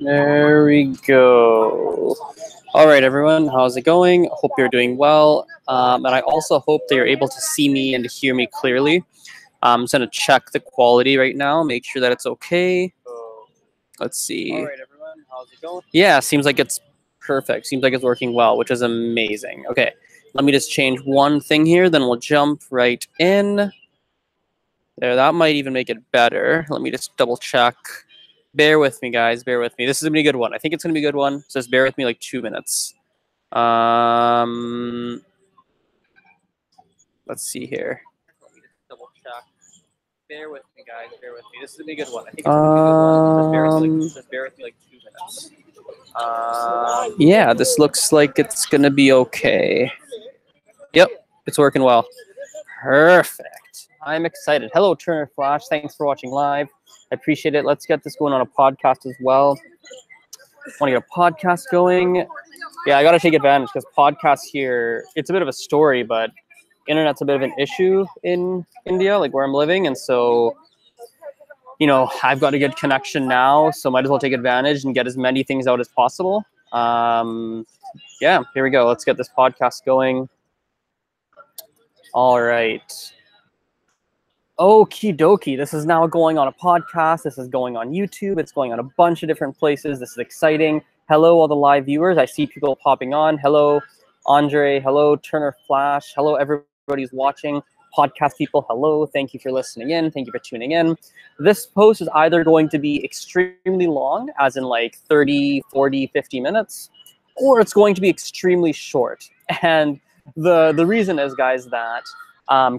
There we go. All right, everyone, how's it going? Hope you're doing well. And I also hope that you're able to see me and hear me clearly. I'm just going to check the quality right now, make sure that it's okay. Let's see. All right, everyone, how's it going? Yeah, seems like it's perfect. Seems like it's working well, which is amazing. Okay, let me just change one thing here, then we'll jump right in. There, that might even make it better. Let me just double check. Bear with me, guys. Bear with me. This is going to be a good one. I think it's going to be a good one. So just bear with me like 2 minutes. Let's see here. Let me just double check. Bear with me, guys. Bear with me. This is going to be a good one. I think it's going to be a good one. Just bear with me like 2 minutes. Yeah, this looks like it's going to be okay. Yep, it's working well. Perfect. I'm excited. Hello, Turner Flash. Thanks for watching live. I appreciate it. Let's get this going on a podcast as well. Want to get a podcast going? Yeah, I got to take advantage because podcasts here, it's a bit of a story, but internet's a bit of an issue in India, like where I'm living. And so, you know, I've got a good connection now, so might as well take advantage and get as many things out as possible. Yeah, here we go. Let's get this podcast going. All right. Okie dokie. This is now going on a podcast. This is going on YouTube. It's going on a bunch of different places. This is exciting. Hello, all the live viewers. I see people popping on. Hello, Andre. Hello, Turner Flash. Hello, everybody who's watching. Podcast people, hello. Thank you for listening in. Thank you for tuning in. This post is either going to be extremely long, as in like 30, 40, 50 minutes, or it's going to be extremely short. And the reason is, guys, that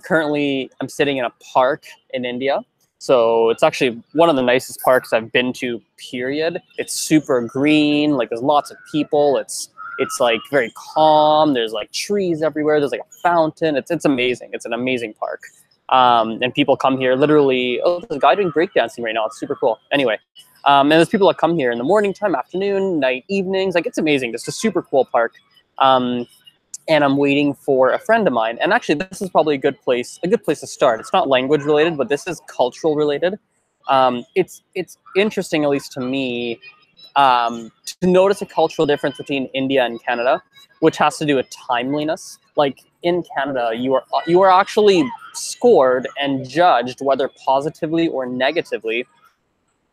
currently I'm sitting in a park in India. So it's actually one of the nicest parks I've been to, period. It's super green, like there's lots of people. It's like very calm. There's like trees everywhere. There's like a fountain. It's amazing. It's an amazing park. And people come here literally, oh, there's a guy doing breakdancing right now. It's super cool. Anyway, and there's people that come here in the morning time, afternoon, night, evenings. Like it's amazing. It's a super cool park. And I'm waiting for a friend of mine. And actually, this is probably a good place to start. It's not language related, but this is cultural related. It's interesting, at least to me, to notice a cultural difference between India and Canada, which has to do with timeliness. Like in Canada, you are actually scored and judged, whether positively or negatively,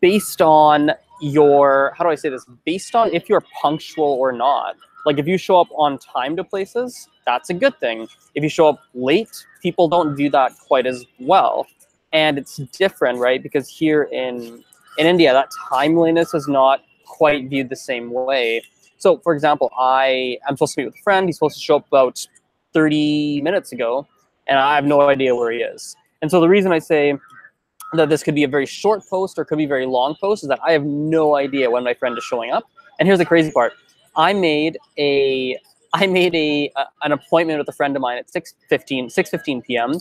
based on your, how do I say this? Based on if you're punctual or not. Like if you show up on time to places, that's a good thing. If you show up late, people don't view that quite as well. And it's different, right? Because here in India, that timeliness is not quite viewed the same way. So for example, I'm supposed to meet with a friend. He's supposed to show up about 30 minutes ago, and I have no idea where he is. And so the reason I say that this could be a very short post or could be a very long post is that I have no idea when my friend is showing up. And here's the crazy part. I made an appointment with a friend of mine at 6:15 p.m.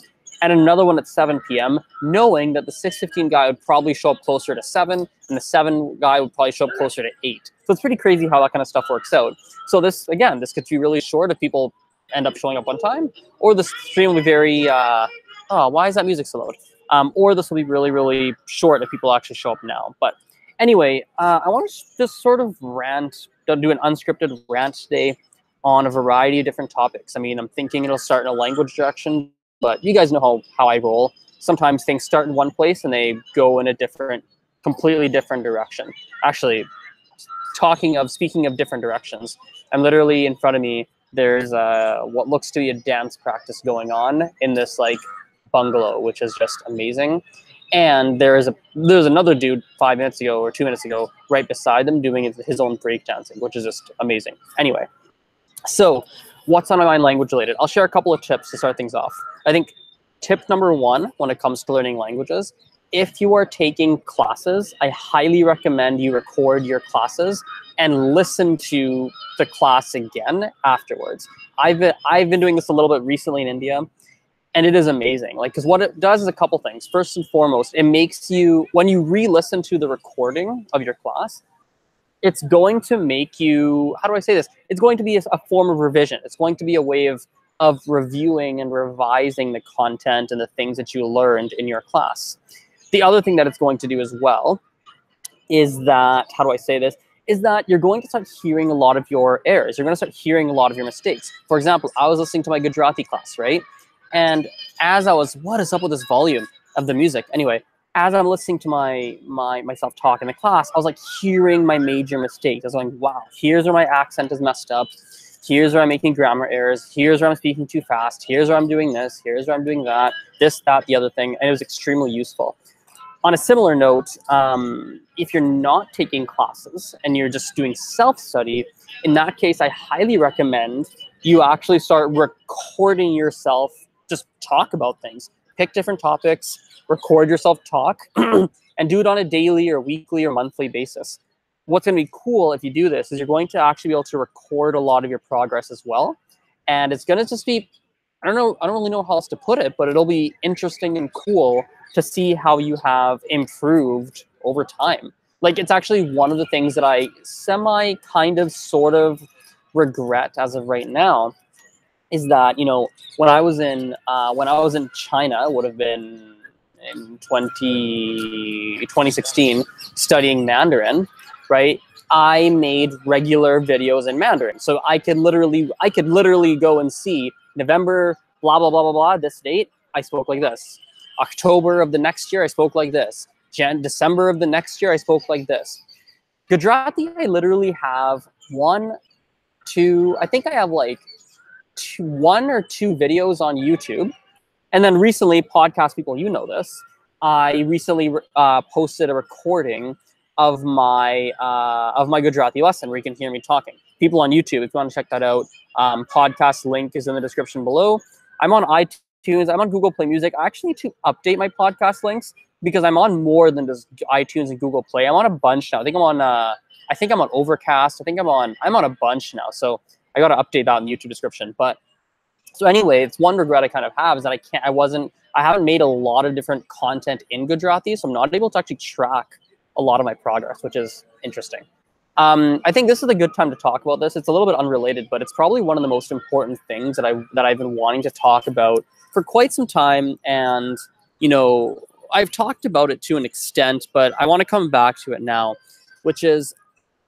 and another one at 7 p.m., knowing that the 6:15 guy would probably show up closer to 7, and the 7 guy would probably show up closer to 8. So it's pretty crazy how that kind of stuff works out. So this could be really short if people end up showing up on time, or the stream will be very, why is that music so loud? Or this will be really, really short if people actually show up now. But anyway, I want to just sort of do an unscripted rant today on a variety of different topics. I mean, I'm thinking it'll start in a language direction, but you guys know how I roll. Sometimes things start in one place and they go in a completely different direction. Actually, speaking of different directions, I'm literally in front of me, there's what looks to be a dance practice going on in this like bungalow, which is just amazing. And there's another dude 5 minutes ago or 2 minutes ago right beside them doing his own breakdancing, which is just amazing. Anyway, so what's on my mind language related? I'll share a couple of tips to start things off. I think tip number one when it comes to learning languages, if you are taking classes, I highly recommend you record your classes and listen to the class again afterwards. I've been doing this a little bit recently in India. And it is amazing, like, because what it does is a couple things. First and foremost, it makes you, when you re-listen to the recording of your class, it's going to make you, how do I say this? It's going to be a form of revision. It's going to be a way of reviewing and revising the content and the things that you learned in your class. The other thing that it's going to do as well is that, how do I say this? Is that you're going to start hearing a lot of your errors. You're going to start hearing a lot of your mistakes. For example, I was listening to my Gujarati class, right? And as I was, what is up with this volume of the music? Anyway, as I'm listening to myself talk in the class, I was like hearing my major mistakes. I was like, wow, here's where my accent is messed up. Here's where I'm making grammar errors. Here's where I'm speaking too fast. Here's where I'm doing this. Here's where I'm doing that. This, that, the other thing. And it was extremely useful. On a similar note, if you're not taking classes and you're just doing self-study, in that case, I highly recommend you actually start recording yourself, just talk about things. Pick different topics, record yourself talk, and do it on a daily or weekly or monthly basis. What's going to be cool if you do this is you're going to actually be able to record a lot of your progress as well. And it's going to just be, I don't really know how else to put it, but it'll be interesting and cool to see how you have improved over time. Like, it's actually one of the things that I sort of regret as of right now is that, you know, when I was in China, it would have been in 2016, studying Mandarin, right? I made regular videos in Mandarin. So I could literally go and see November, blah, blah, blah, blah, blah, this date, I spoke like this. October of the next year, I spoke like this. December of the next year, I spoke like this. Gujarati, I literally have one or two videos on YouTube. And then recently, podcast people, you know this, I recently posted a recording of my Gujarati lesson where you can hear me talking. People on YouTube, if you want to check that out, podcast link is in the description below. I'm on iTunes, I'm on Google Play Music. I actually need to update my podcast links because I'm on more than just iTunes and Google Play. I'm on a bunch now. I think I'm on Overcast. I'm on a bunch now. So I got to update that in the YouTube description. But so anyway, it's one regret I kind of have is that I haven't made a lot of different content in Gujarati, so I'm not able to actually track a lot of my progress, which is interesting. I think this is a good time to talk about this. It's a little bit unrelated, but it's probably one of the most important things that I've been wanting to talk about for quite some time. And, you know, I've talked about it to an extent, but I want to come back to it now, which is,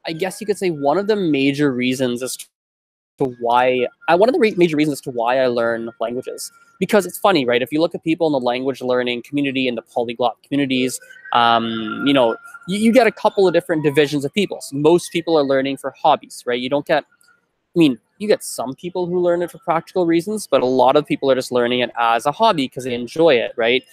I guess you could say, one of the major reasons as to why I learn languages. Because it's funny, right? If you look at people in the language learning community and the polyglot communities, you know, you get a couple of different divisions of people. So most people are learning for hobbies, right? You get some people who learn it for practical reasons, but a lot of people are just learning it as a hobby because they enjoy it, right?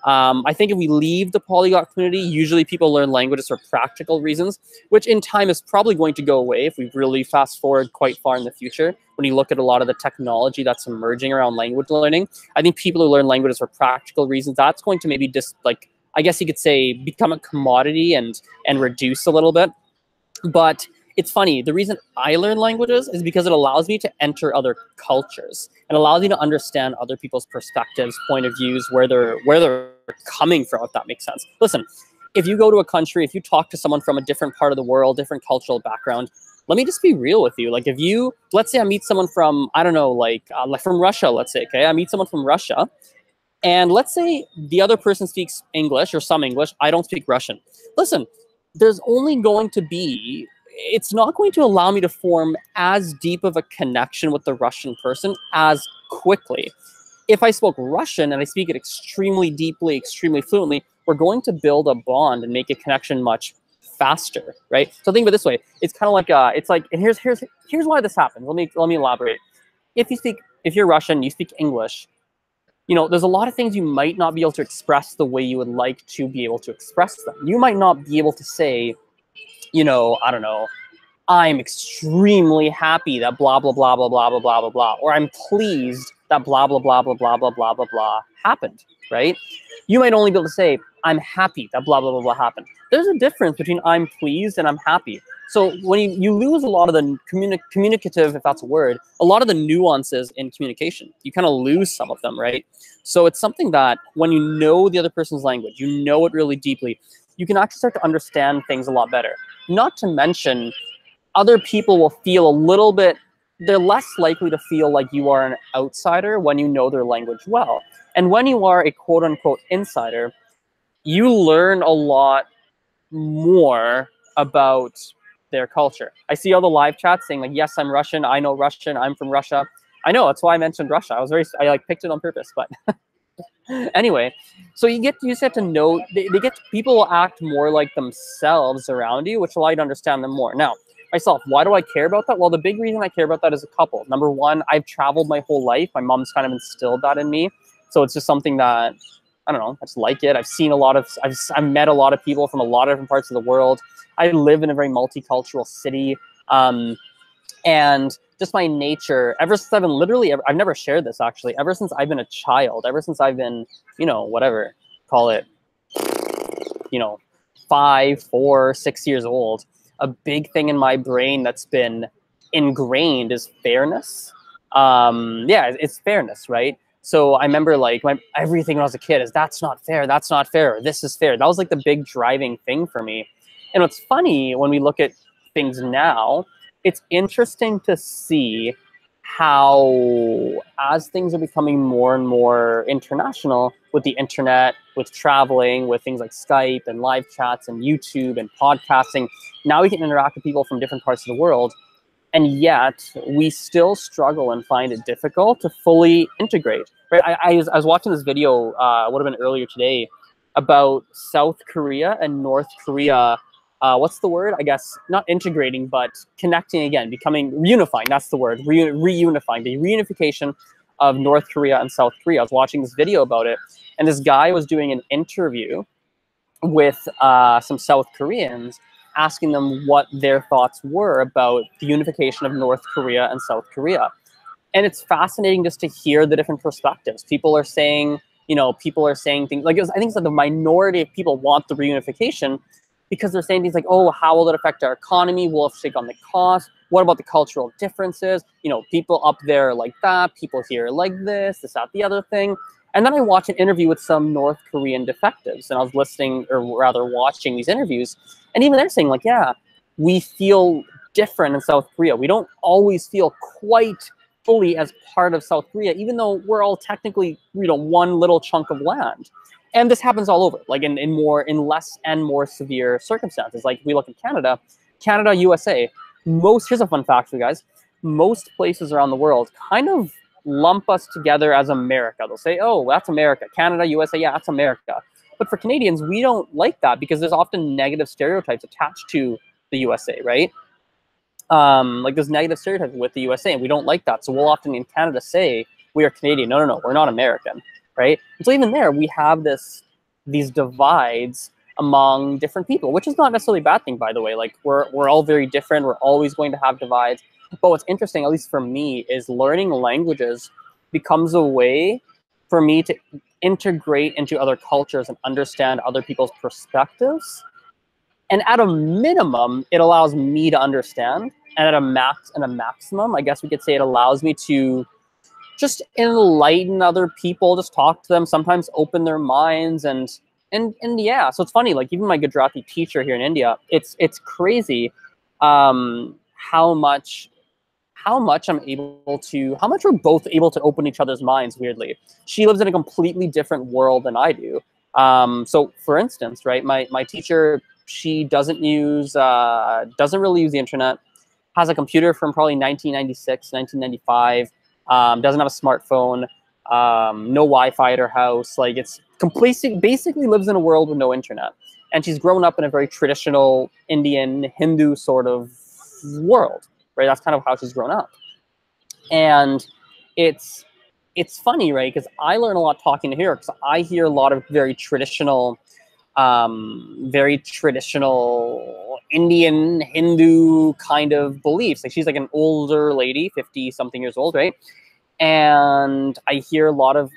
I think if we leave the polyglot community, usually people learn languages for practical reasons, which in time is probably going to go away if we really fast forward quite far in the future. When you look at a lot of the technology that's emerging around language learning, I think people who learn languages for practical reasons, that's going to maybe just, like, I guess you could say, become a commodity and reduce a little bit. But it's funny, the reason I learn languages is because it allows me to enter other cultures and allows me to understand other people's perspectives, point of views, where they're coming from, if that makes sense. Listen, if you go to a country, if you talk to someone from a different part of the world, different cultural background, let me just be real with you. Like, if you, let's say I meet someone from, I don't know, like from Russia, let's say, okay? I meet someone from Russia, and let's say the other person speaks English or some English, I don't speak Russian. Listen, there's only going to be, it's not going to allow me to form as deep of a connection with the Russian person as quickly. If I spoke Russian and I speak it extremely deeply, extremely fluently, we're going to build a bond and make a connection much faster, right? So think of it this way. It's kind of like, and here's why this happens. Let me elaborate. If you're Russian, you speak English, you know, there's a lot of things you might not be able to express the way you would like to be able to express them. You might not be able to say, you know, I don't know, I'm extremely happy that blah, blah, blah, blah, blah, blah, blah, blah, blah, or I'm pleased that blah, blah, blah, blah, blah, blah, blah, blah, blah happened, right? You might only be able to say, I'm happy that blah, blah, blah, blah happened. There's a difference between I'm pleased and I'm happy. So when you lose a lot of the communicative, if that's a word, a lot of the nuances in communication, you kind of lose some of them, right? So it's something that when you know the other person's language, you know it really deeply, you can actually start to understand things a lot better. Not to mention, other people will feel a little bit, they're less likely to feel like you are an outsider when you know their language well. And when you are a quote-unquote insider, you learn a lot more about their culture. I see all the live chats saying like, yes, I'm Russian. I know Russian. I'm from Russia. I know, that's why I mentioned Russia. I like picked it on purpose, but anyway, so you get to know, they get, people will act more like themselves around you, which allow you to understand them more. Now, myself, why do I care about that? Well, the big reason I care about that is a couple. Number one, I've traveled my whole life. My mom's kind of instilled that in me. So it's just something that, I don't know, I just like it. I've seen a lot of, I've met a lot of people from a lot of different parts of the world. I live in a very multicultural city. And just my nature, ever since I've been literally, I've never shared this actually, ever since I've been a child, ever since I've been, you know, whatever, call it, you know, 5, 4, 6 years old, a big thing in my brain that's been ingrained is fairness. Yeah, it's fairness, right? So I remember like everything when I was a kid is that's not fair, this is fair. That was like the big driving thing for me. And what's funny when we look at things now, it's interesting to see how, as things are becoming more and more international with the internet, with traveling, with things like Skype and live chats and YouTube and podcasting, now we can interact with people from different parts of the world. And yet we still struggle and find it difficult to fully integrate. Right? I was watching this video, would have been earlier today, about South Korea and North Korea. What's the word? I guess not integrating, but connecting again, becoming unifying. That's the word, reunifying, the reunification of North Korea and South Korea. I was watching this video about it, and this guy was doing an interview with some South Koreans, asking them what their thoughts were about the unification of North Korea and South Korea. And it's fascinating just to hear the different perspectives. People are saying, you know, things like, I think that the minority of people want the reunification because they're saying things like, oh, how will it affect our economy? Will it take on the cost? What about the cultural differences? You know, people up there like that, people here like this, that, the other thing. And then I watched an interview with some North Korean defectives, and I was listening, or rather watching these interviews, and even they're saying like, yeah, we feel different in South Korea. We don't always feel quite fully as part of South Korea, even though we're all technically, you know, one little chunk of land. And this happens all over, like in less and more severe circumstances. Like we look at Canada, USA, here's a fun fact for you guys. Most places around the world kind of lump us together as America. They'll say, oh, that's America. Canada, USA, yeah, that's America. But for Canadians, we don't like that because there's often negative stereotypes attached to the USA, right? Like there's negative stereotypes with the USA, and we don't like that. So we'll often in Canada say, we are Canadian. No, we're not American, right? And so even there, we have these divides among different people, which is not necessarily a bad thing, by the way. Like we're all very different. We're always going to have divides. But what's interesting, at least for me, is learning languages becomes a way for me to integrate into other cultures and understand other people's perspectives. And at a minimum, it allows me to understand. And at a maximum, I guess we could say it allows me to just enlighten other people, just talk to them, sometimes open their minds. And yeah, so it's funny, like even my Gujarati teacher here in India, it's crazy how much we're both able to open each other's minds, weirdly. She lives in a completely different world than I do. So for instance, right, my teacher, she doesn't really use the internet, has a computer from probably 1996, 1995, doesn't have a smartphone, no Wi-Fi at her house. Like it's basically lives in a world with no internet. And she's grown up in a very traditional Indian, Hindu sort of world. Right, that's kind of how she's grown up, and it's funny, right? Because I learn a lot talking to her, because I hear a lot of very traditional Indian Hindu kind of beliefs. Like she's like an older lady, 50-something years old, right? And I hear a lot of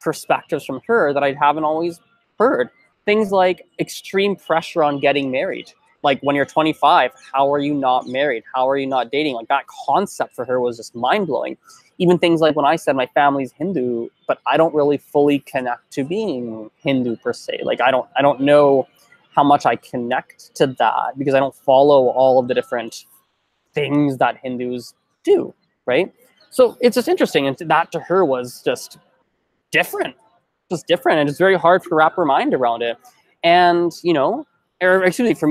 perspectives from her that I haven't always heard. Things like extreme pressure on getting married. Like when you're 25, how are you not married? How are you not dating? Like that concept for her was just mind-blowing. Even things like when I said my family's Hindu, but I don't really fully connect to being Hindu per se. Like I don't know how much I connect to that because I don't follow all of the different things that Hindus do, right? So it's just interesting, and that to her was just different, and it's very hard to wrap her mind around it. And you know, or excuse me, for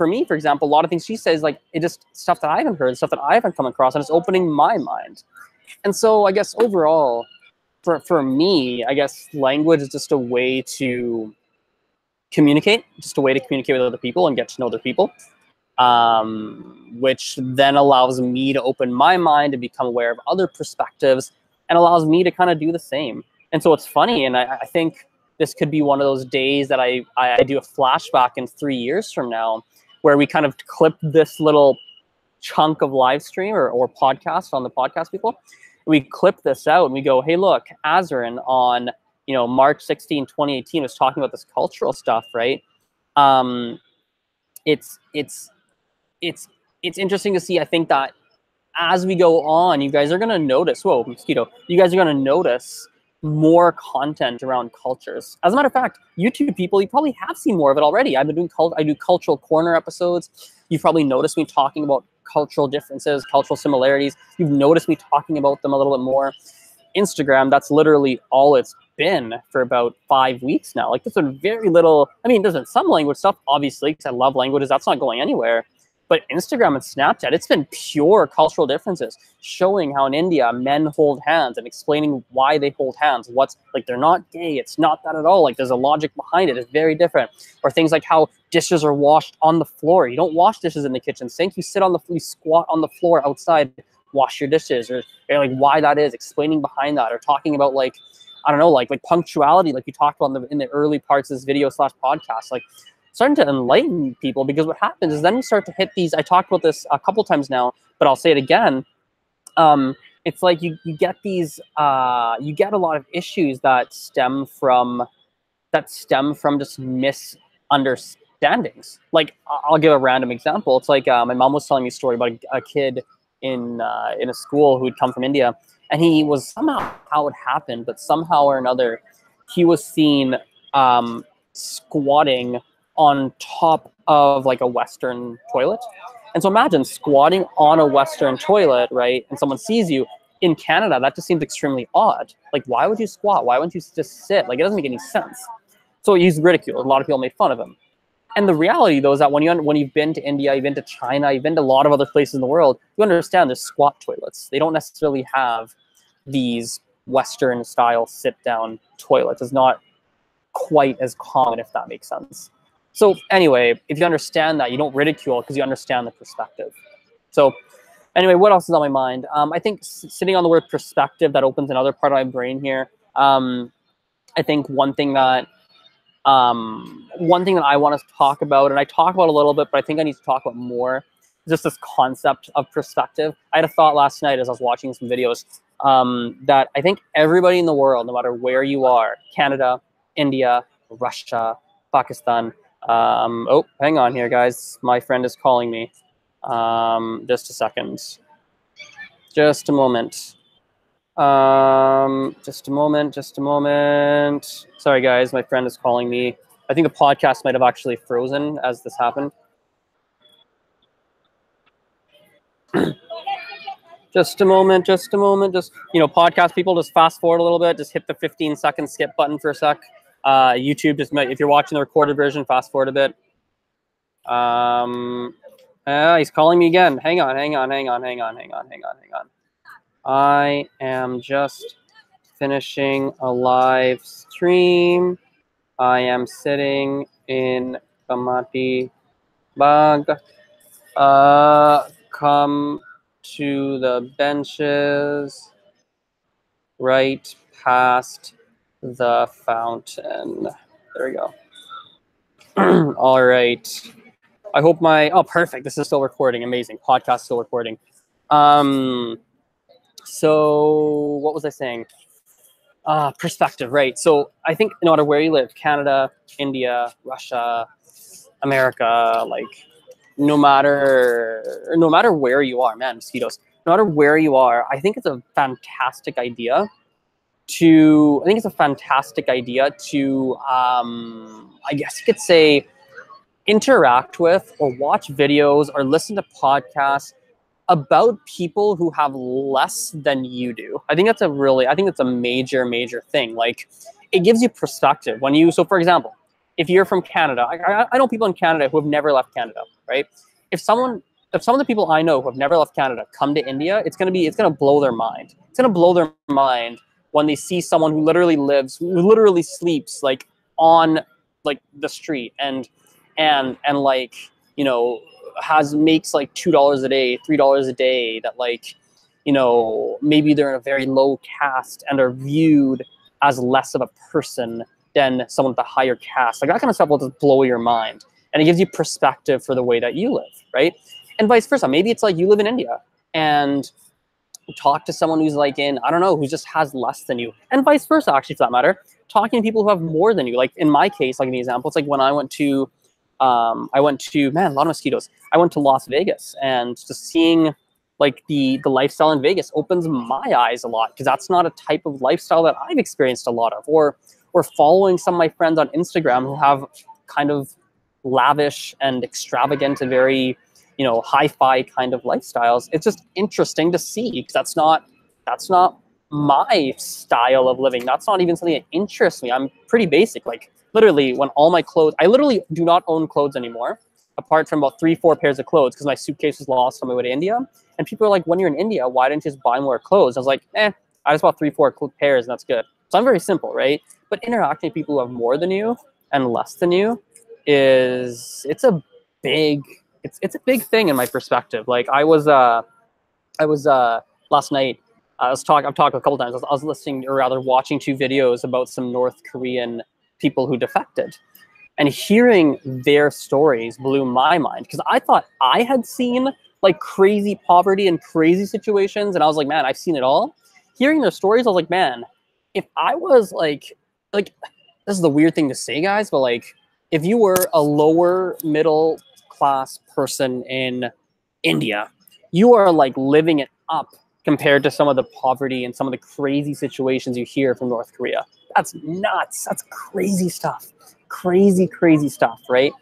me, for example, a lot of things she says, like, it just stuff that I haven't heard, stuff that I haven't come across, and it's opening my mind. And so I guess overall, for me, I guess language is just a way to communicate, just a way to communicate with other people and get to know other people, which then allows me to open my mind and become aware of other perspectives and allows me to kind of do the same. And so it's funny, and I think this could be one of those days that I do a flashback in 3 years from now, where we kind of clip this little chunk of live stream or podcast on the podcast people. We clip this out and we go, hey, look, Azren on, March 16, 2018 was talking about this cultural stuff, right? It's interesting to see. I think that as we go on, you guys are going to notice, whoa, mosquito, you guys are going to notice more content around cultures. As a matter of fact, YouTube people, you probably have seen more of it already. I do cultural corner episodes. You've probably noticed me talking about cultural differences, cultural similarities. You've noticed me talking about them a little bit more. Instagram, that's literally all it's been for about 5 weeks now. Like, there's been very little, I mean, there's been some language stuff, obviously, because I love languages. That's not going anywhere. But Instagram and Snapchat, it's been pure cultural differences, showing how in India men hold hands and explaining why they hold hands. What's, like, they're not gay. It's not that at all. Like, there's a logic behind it. It's very different. Or things like how dishes are washed on the floor. You don't wash dishes in the kitchen sink. You sit on you squat on the floor outside, wash your dishes, or like why that is, explaining behind that, or talking about, like, I don't know, like punctuality, like we talked about in the early parts of this video / podcast, like starting to enlighten people. Because what happens is then you start to hit these, I talked about this a couple times now, but I'll say it again. It's like you get these, you get a lot of issues that stem from just misunderstandings. Like, I'll give a random example. It's like my mom was telling me a story about a kid in a school who'd come from India, and he was, somehow how it happened, but somehow or another, he was seen squatting on top of like a Western toilet. And so imagine squatting on a Western toilet, right? And someone sees you. In Canada, that just seems extremely odd. Like, why would you squat? Why wouldn't you just sit? Like, it doesn't make any sense. So he's ridiculed. A lot of people made fun of him. And the reality, though, is that when you've been to India, you've been to China, you've been to a lot of other places in the world, you understand there's squat toilets. They don't necessarily have these Western-style sit-down toilets. It's not quite as common, if that makes sense. So anyway, if you understand that, you don't ridicule because you understand the perspective. So anyway, what else is on my mind? I think sitting on the word perspective, that opens another part of my brain here. I think one thing that I want to talk about, and I talk about a little bit, but I think I need to talk about more, is just this concept of perspective. I had a thought last night as I was watching some videos that I think everybody in the world, no matter where you are, Canada, India, Russia, Pakistan. Oh, hang on here, guys. My friend is calling me. Just a second. Just a moment. Just a moment. Sorry, guys. My friend is calling me. I think the podcast might have actually frozen as this happened. Just a moment. Just, podcast people, just fast forward a little bit. Just hit the 15-second skip button for a sec. YouTube, just if you're watching the recorded version, fast forward a bit. He's calling me again. Hang on. I am just finishing a live stream. I am sitting in Kamati Bag. Come to the benches right past the fountain. There we go. All right. I hope oh, perfect. This is still recording. Amazing. Podcast still recording. So what was I saying? Perspective, right? So I think no matter where you live, Canada, India, Russia, America, like no matter where you are, man, mosquitoes. No matter where you are, I think it's a fantastic idea to, I guess you could say, interact with or watch videos or listen to podcasts about people who have less than you do. I think that's a major thing. Like, it gives you perspective. So for example, if you're from Canada, I know people in Canada who have never left Canada, right? If some of the people I know who have never left Canada come to India, it's gonna blow their mind. It's gonna blow their mind when they see someone who literally sleeps like on like the street and like, you know, makes like $2 a day, $3 a day, that like, you know, maybe they're in a very low caste and are viewed as less of a person than someone with a higher caste. Like that kind of stuff will just blow your mind. And it gives you perspective for the way that you live, right? And vice versa. Maybe it's like you live in India and talk to someone who's like in, I don't know, who just has less than you. And vice versa, actually, for that matter. Talking to people who have more than you. Like in my case, like an example, it's like when I went to, man, a lot of mosquitoes. I went to Las Vegas, and just seeing like the lifestyle in Vegas opens my eyes a lot, because that's not a type of lifestyle that I've experienced a lot of. Or following some of my friends on Instagram who have kind of lavish and extravagant and very, you know, hi-fi kind of lifestyles. It's just interesting to see, because that's not my style of living. That's not even something that interests me. I'm pretty basic. Like literally, when all my clothes, I literally do not own clothes anymore, apart from about 3-4 pairs of clothes, because my suitcase was lost on my way to India. And people are like, when you're in India, why didn't you just buy more clothes? I was like, I just bought 3-4 pairs and that's good. So I'm very simple, right? But interacting with people who have more than you and less than you it's a big thing in my perspective. Like I was last night, I've talked a couple times. I was listening, or rather watching 2 videos about some North Korean people who defected, and hearing their stories blew my mind, because I thought I had seen like crazy poverty and crazy situations, and I was like, man, I've seen it all. Hearing their stories, I was like, man, if I was like this is the weird thing to say, guys, but like if you were a lower middle class person in India, you are like living it up compared to some of the poverty and some of the crazy situations you hear from North Korea. That's nuts. That's crazy stuff. Crazy stuff, right?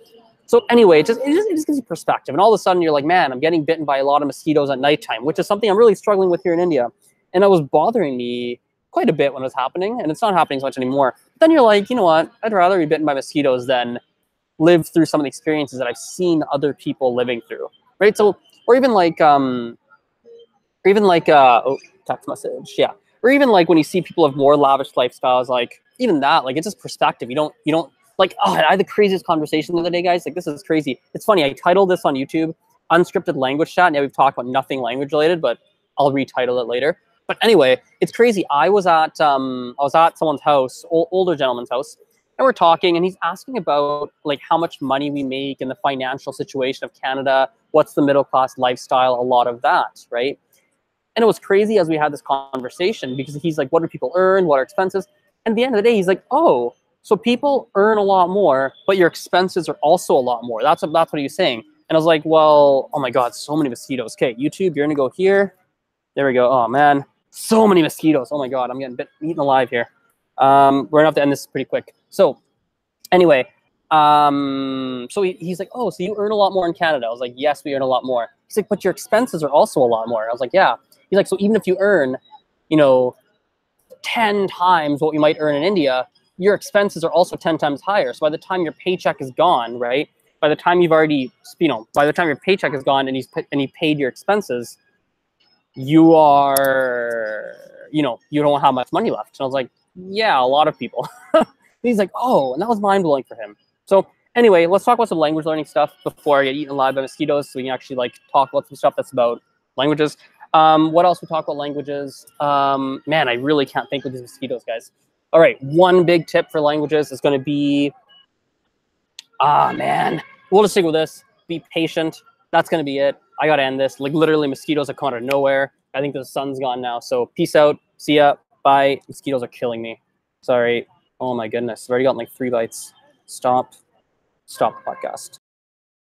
So anyway, it just gives you perspective. And all of a sudden you're like, man, I'm getting bitten by a lot of mosquitoes at nighttime, which is something I'm really struggling with here in India. And it was bothering me quite a bit when it was happening, and it's not happening so much anymore. But then you're like, you know what? I'd rather be bitten by mosquitoes than live through some of the experiences that I've seen other people living through, right? So, or even like oh, text message, yeah. Or even like when you see people have more lavish lifestyles, like even that, like it's just perspective. You don't like, oh, I had the craziest conversation the other day, guys. Like this is crazy. It's funny. I titled this on YouTube, Unscripted Language Chat. Now we've talked about nothing language related, but I'll retitle it later. But anyway, it's crazy. I was at someone's house, older gentleman's house, and we're talking, and he's asking about like how much money we make and the financial situation of Canada, what's the middle class lifestyle, a lot of that, right? And it was crazy as we had this conversation, because he's like, what do people earn? What are expenses? And at the end of the day, he's like, oh, so people earn a lot more, but your expenses are also a lot more. That's what he was saying. And I was like, well, oh my God, so many mosquitoes. Okay, YouTube, you're gonna go here. There we go. Oh man, so many mosquitoes. Oh my God, I'm getting eaten alive here. We're gonna have to end this pretty quick. So anyway, so he's like, oh, so you earn a lot more in Canada? I was like, yes, we earn a lot more. He's like, but your expenses are also a lot more. I was like, yeah. He's like, so even if you earn, you know, 10 times what you might earn in India, your expenses are also 10 times higher. So by the time your paycheck is gone, right? By the time you've already, by the time your paycheck is gone and you paid your expenses, you are, you don't have much money left. And I was like, yeah, a lot of people. He's like, oh, and that was mind-blowing for him. So anyway, let's talk about some language learning stuff before I get eaten alive by mosquitoes, so we can actually like talk about some stuff that's about languages. What else we talk about languages? Man, I really can't think of these mosquitoes, guys. All right, one big tip for languages is going to be, man, we'll just stick with this. Be patient. That's going to be it. I got to end this. Like literally mosquitoes have come out of nowhere. I think the sun's gone now. So peace out. See ya. Bye. Mosquitoes are killing me. Sorry. Oh my goodness. I've already gotten like 3 bites. Stop the podcast.